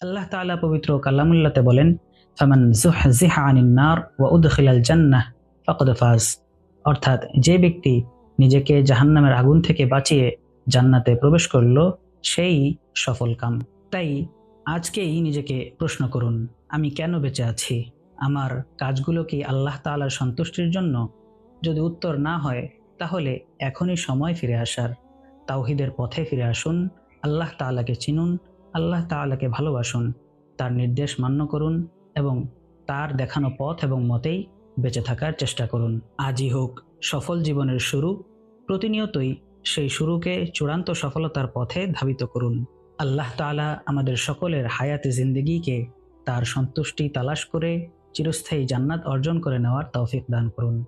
আল্লাহ তাআলা পবিত্র কালামুল্লাতে বলেন, ফামান যুহযিহা আনিন নার ওয়া উদখিলাল জান্নাহ ফাকাদ ফাজ। অর্থাৎ যে ব্যক্তি নিজেকে জাহান্নামের আগুন থেকে বাঁচিয়ে জান্নাতে প্রবেশ করলো, সেই সফলকাম। তাই আজকেই নিজেকে প্রশ্ন করুন, আমি কেন বেঁচে আছি? আমার কাজগুলো কি আল্লাহ তাআলার সন্তুষ্টির জন্য? যদি উত্তর না হয়, তাহলে এখনই সময় ফিরে আসার। তাওহীদের পথে ফিরে আসুন, আল্লাহ তাআলাকে চিনুন, আল্লাহ তাআলাকে ভালোবাসুন, তার নির্দেশ মান্য করুন এবং তার দেখানো পথ এবং মতেই বেঁচে থাকার চেষ্টা করুন। আজই হোক সফল জীবনের শুরু। প্রতিনিয়তই সেই শুরুকে চূড়ান্ত সফলতার পথে ধাবিত করুন। আল্লাহ তাআলা আমাদের সকলের হায়াতে জিন্দেগিকে তার সন্তুষ্টি তালাশ করে চিরস্থায়ী জান্নাত অর্জন করে নেওয়ার তৌফিক দান করুন।